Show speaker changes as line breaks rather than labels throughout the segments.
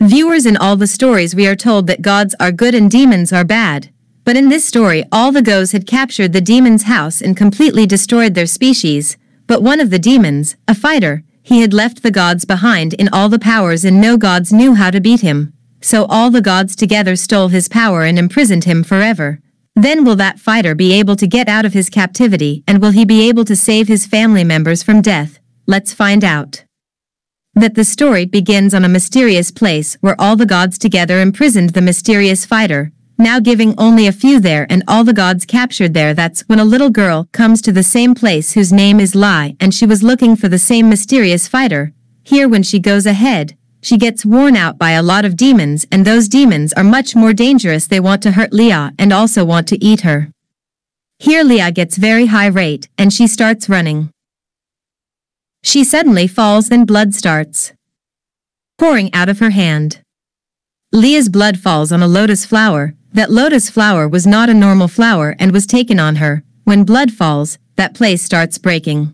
Viewers, in all the stories we are told that gods are good and demons are bad. But in this story all the gods had captured the demons' house and completely destroyed their species. But one of the demons, a fighter, he had left the gods behind in all the powers and no gods knew how to beat him. So all the gods together stole his power and imprisoned him forever. Then will that fighter be able to get out of his captivity and will he be able to save his family members from death? Let's find out. That the story begins on a mysterious place where all the gods together imprisoned the mysterious fighter, now giving only a few there and all the gods captured there. That's when a little girl comes to the same place whose name is Lai and she was looking for the same mysterious fighter. Here when she goes ahead, she gets worn out by a lot of demons and those demons are much more dangerous. They want to hurt Leah and also want to eat her. Here Leah gets very high rate and she starts running. She suddenly falls and blood starts pouring out of her hand. Leah's blood falls on a lotus flower. That lotus flower was not a normal flower and was taken on her. When blood falls, that place starts breaking.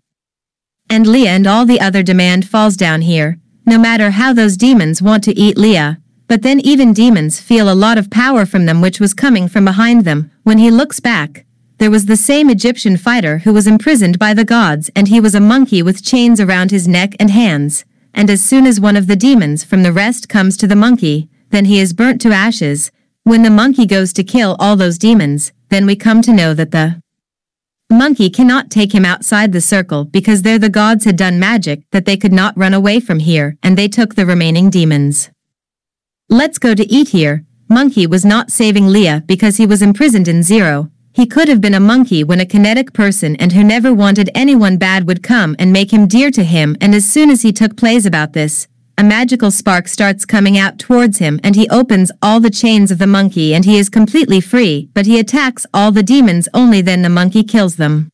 And Leah and all the other demand falls down here, no matter how those demons want to eat Leah. But then even demons feel a lot of power from them which was coming from behind them. When he looks back, there was the same Egyptian fighter who was imprisoned by the gods and he was a monkey with chains around his neck and hands. And as soon as one of the demons from the rest comes to the monkey, then he is burnt to ashes. When the monkey goes to kill all those demons, then we come to know that the monkey cannot take him outside the circle because there the gods had done magic that they could not run away from here and they took the remaining demons. Let's go to eat here. Monkey was not saving Leah because he was imprisoned in zero. He could have been a monkey when a kinetic person and who never wanted anyone bad would come and make him dear to him and as soon as he took plays about this, a magical spark starts coming out towards him and he opens all the chains of the monkey and he is completely free, but he attacks all the demons only then the monkey kills them.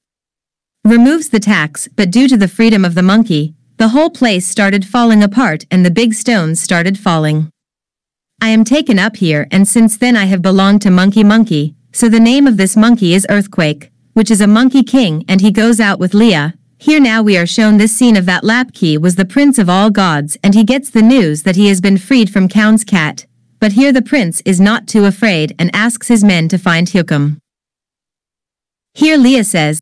Removes the tax, but due to the freedom of the monkey, the whole place started falling apart and the big stones started falling. I am taken up here and since then I have belonged to Monkey, so the name of this monkey is Earthquake, which is a monkey king and he goes out with Leah. Here now we are shown this scene of that Lapki was the prince of all gods and he gets the news that he has been freed from Kaun's cat. But here the prince is not too afraid and asks his men to find Wukong. Here Leah says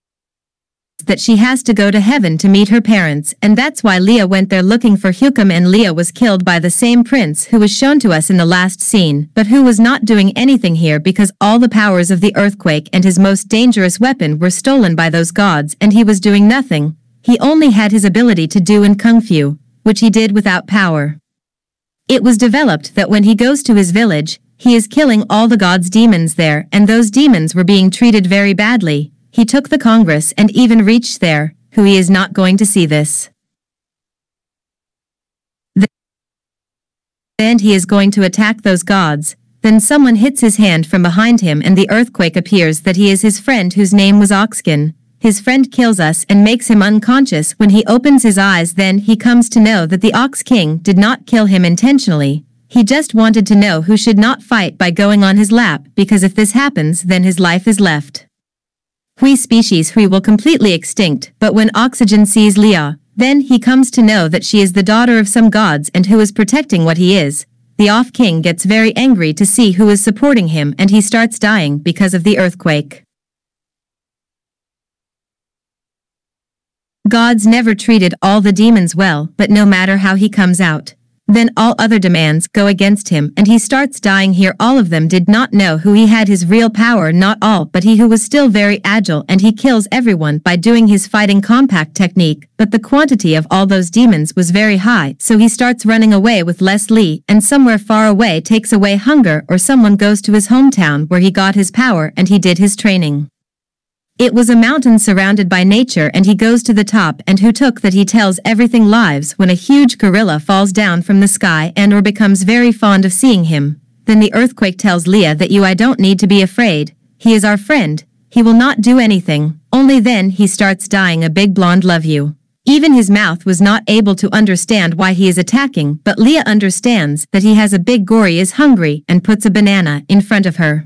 that she has to go to heaven to meet her parents and that's why Leah went there looking for Wukong and Leah was killed by the same prince who was shown to us in the last scene but who was not doing anything here because all the powers of the earthquake and his most dangerous weapon were stolen by those gods and he was doing nothing. He only had his ability to do in Kung Fu, which he did without power. It was developed that when he goes to his village, he is killing all the gods' demons there and those demons were being treated very badly. He took the Congress and even reached there, who he is not going to see this. Then he is going to attack those gods. Then someone hits his hand from behind him and the earthquake appears that he is his friend whose name was Oxkin. His friend kills us and makes him unconscious. When he opens his eyes then he comes to know that the Ox King did not kill him intentionally. He just wanted to know who should not fight by going on his lap because if this happens then his life is left. Hui species Hui will completely extinct, but when Oxygen sees Leah, then he comes to know that she is the daughter of some gods and who is protecting what he is. The Off King gets very angry to see who is supporting him and he starts dying because of the earthquake. Gods never treated all the demons well, but no matter how he comes out, then all other demands go against him and he starts dying here. All of them did not know who he had his real power, not all, but he who was still very agile and he kills everyone by doing his fighting compact technique, but the quantity of all those demons was very high, so he starts running away with Leslie and somewhere far away takes away hunger or someone goes to his hometown where he got his power and he did his training. It was a mountain surrounded by nature and he goes to the top and who took that he tells everything lives when a huge gorilla falls down from the sky and or becomes very fond of seeing him. Then the earthquake tells Leah that I don't need to be afraid, he is our friend, he will not do anything. Only then he starts dying. A big blonde love you. Even his mouth was not able to understand why he is attacking, but Leah understands that he has a big gory is hungry and puts a banana in front of her,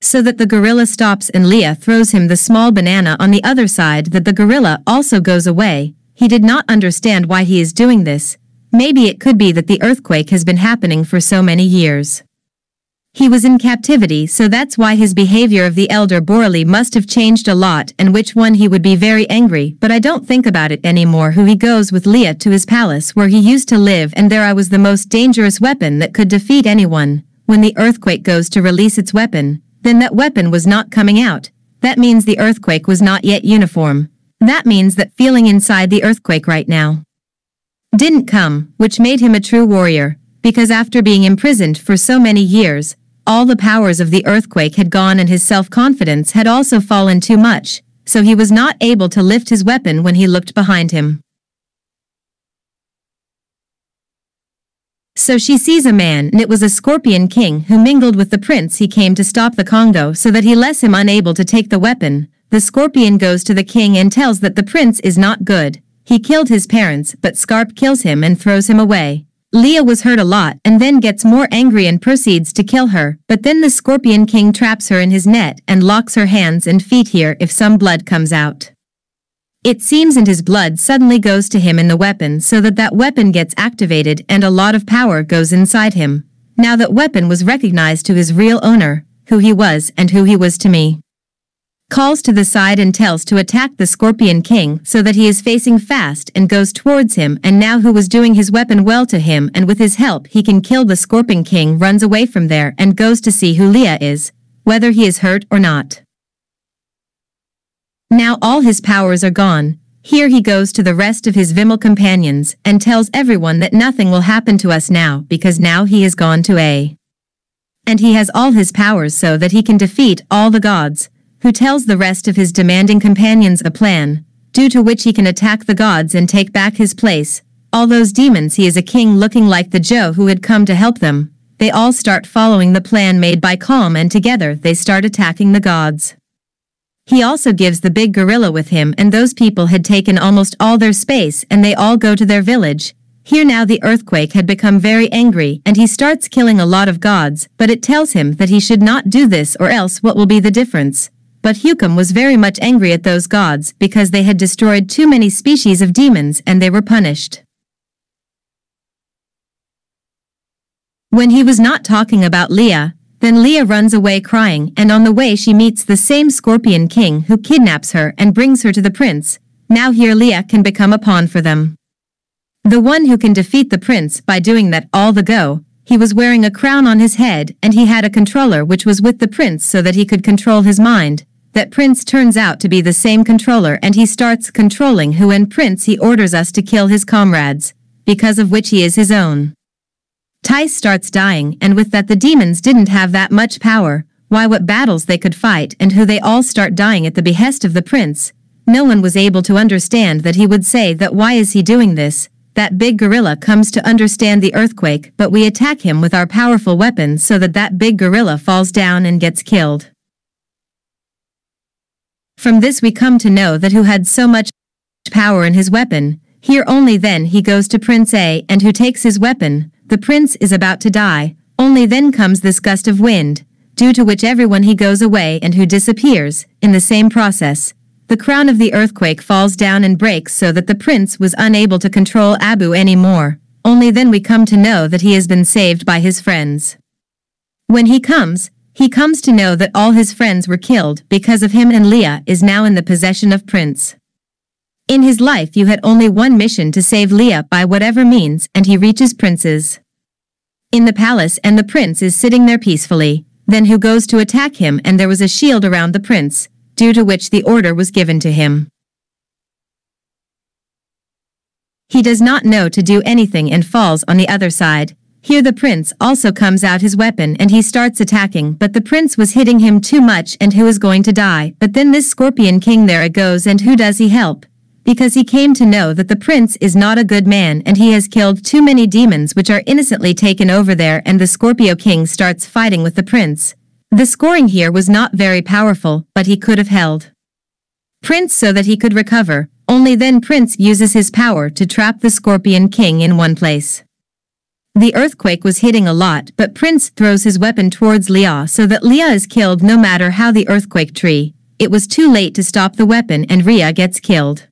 so that the gorilla stops and Leah throws him the small banana on the other side that the gorilla also goes away. He did not understand why he is doing this. Maybe it could be that the earthquake has been happening for so many years. He was in captivity, so that's why his behavior of the elder Borley must have changed a lot, and which one he would be very angry, but I don't think about it anymore. Who he goes with Leah to his palace where he used to live, and there I was the most dangerous weapon that could defeat anyone. When the earthquake goes to release its weapon, then that weapon was not coming out. That means the earthquake was not yet uniform. That means that feeling inside the earthquake right now didn't come, which made him a true warrior, because after being imprisoned for so many years, all the powers of the earthquake had gone and his self-confidence had also fallen too much, so he was not able to lift his weapon when he looked behind him. So she sees a man, and it was a scorpion king who mingled with the prince. He came to stop the Congo so that he lets him unable to take the weapon. The scorpion goes to the king and tells that the prince is not good. He killed his parents, but Scarp kills him and throws him away. Leah was hurt a lot and then gets more angry and proceeds to kill her, but then the Scorpion King traps her in his net and locks her hands and feet here if some blood comes out. It seems and his blood suddenly goes to him in the weapon so that that weapon gets activated and a lot of power goes inside him. Now that weapon was recognized to his real owner, who he was and who he was to me. Calls to the side and tells to attack the Scorpion King so that he is facing fast and goes towards him, and now who was doing his weapon well to him and with his help he can kill the Scorpion King, runs away from there and goes to see who Leah is, whether he is hurt or not. Now all his powers are gone. Here he goes to the rest of his Vimal companions and tells everyone that nothing will happen to us now because now he has gone to A. And he has all his powers so that he can defeat all the gods, who tells the rest of his demanding companions a plan, due to which he can attack the gods and take back his place. All those demons, he is a king looking like the Joe who had come to help them. They all start following the plan made by Calm and together they start attacking the gods. He also gives the big gorilla with him, and those people had taken almost all their space and they all go to their village. Here now the earthquake had become very angry and he starts killing a lot of gods, but it tells him that he should not do this or else what will be the difference. But Wukong was very much angry at those gods because they had destroyed too many species of demons and they were punished. When he was not talking about Leah, then Leah runs away crying, and on the way she meets the same Scorpion King who kidnaps her and brings her to the prince. Now here Leah can become a pawn for them. The one who can defeat the prince by doing that all the go. He was wearing a crown on his head and he had a controller which was with the prince so that he could control his mind. That prince turns out to be the same controller and he starts controlling who, and prince he orders us to kill his comrades, because of which he is his own. Tice starts dying, and with that the demons didn't have that much power. Why, what battles they could fight and who, they all start dying at the behest of the prince. No one was able to understand that he would say that why is he doing this. That big gorilla comes to understand the earthquake, but we attack him with our powerful weapons so that that big gorilla falls down and gets killed. From this we come to know that who had so much power in his weapon. Here only then he goes to Prince A and who takes his weapon. The prince is about to die. Only then comes this gust of wind, due to which everyone he goes away and who disappears. In the same process, the crown of the earthquake falls down and breaks so that the prince was unable to control Abu anymore. Only then we come to know that he has been saved by his friends. When he comes to know that all his friends were killed because of him, and Leah is now in the possession of Prince. In his life you had only one mission, to save Leah by whatever means, and he reaches Prince's in the palace and the prince is sitting there peacefully. Then who goes to attack him, and there was a shield around the prince, due to which the order was given to him. He does not know to do anything and falls on the other side. Here the prince also comes out his weapon and he starts attacking, but the prince was hitting him too much and who is going to die. But then this Scorpion King there it goes, and who does he help? Because he came to know that the prince is not a good man and he has killed too many demons which are innocently taken over there, and the Scorpio King starts fighting with the prince. The scoring here was not very powerful, but he could have held Prince so that he could recover. Only then Prince uses his power to trap the Scorpion King in one place. The earthquake was hitting a lot, but Prince throws his weapon towards Leah so that Leah is killed no matter how the earthquake tree. It was too late to stop the weapon and Leah gets killed.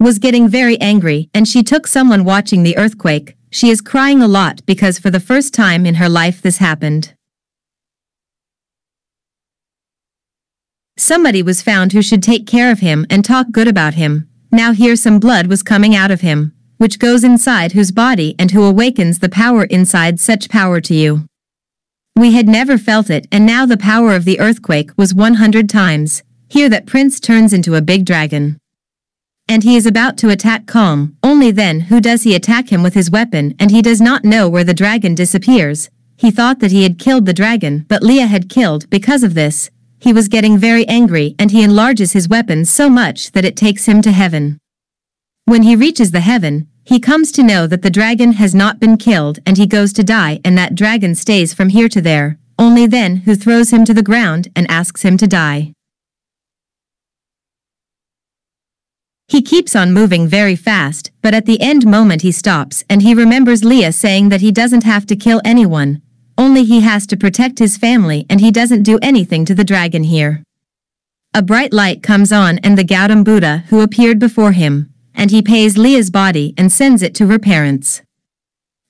was getting very angry and she took someone watching the earthquake. She is crying a lot because for the first time in her life this happened. Somebody was found who should take care of him and talk good about him. Now here some blood was coming out of him, which goes inside whose body and who awakens the power inside such power to you. We had never felt it and now the power of the earthquake was 100 times. Here that prince turns into a big dragon. And he is about to attack Calm, only then who does he attack him with his weapon and he does not know where the dragon disappears. He thought that he had killed the dragon but Leah had killed because of this. He was getting very angry and he enlarges his weapon so much that it takes him to heaven. When he reaches the heaven, he comes to know that the dragon has not been killed and he goes to die and that dragon stays from here to there, only then who throws him to the ground and asks him to die. He keeps on moving very fast, but at the end moment he stops and he remembers Leah saying that he doesn't have to kill anyone, only he has to protect his family and he doesn't do anything to the dragon here. A bright light comes on and the Gautam Buddha who appeared before him, and he pays Leah's body and sends it to her parents.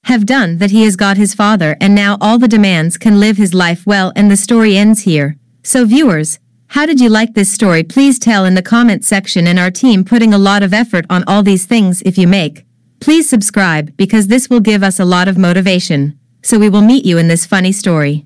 Have done that he has got his father and now all the demands can live his life well and the story ends here. So viewers, how did you like this story? Please tell in the comment section and our team putting a lot of effort on all these things if you make. Please subscribe because this will give us a lot of motivation. So we will meet you in this funny story.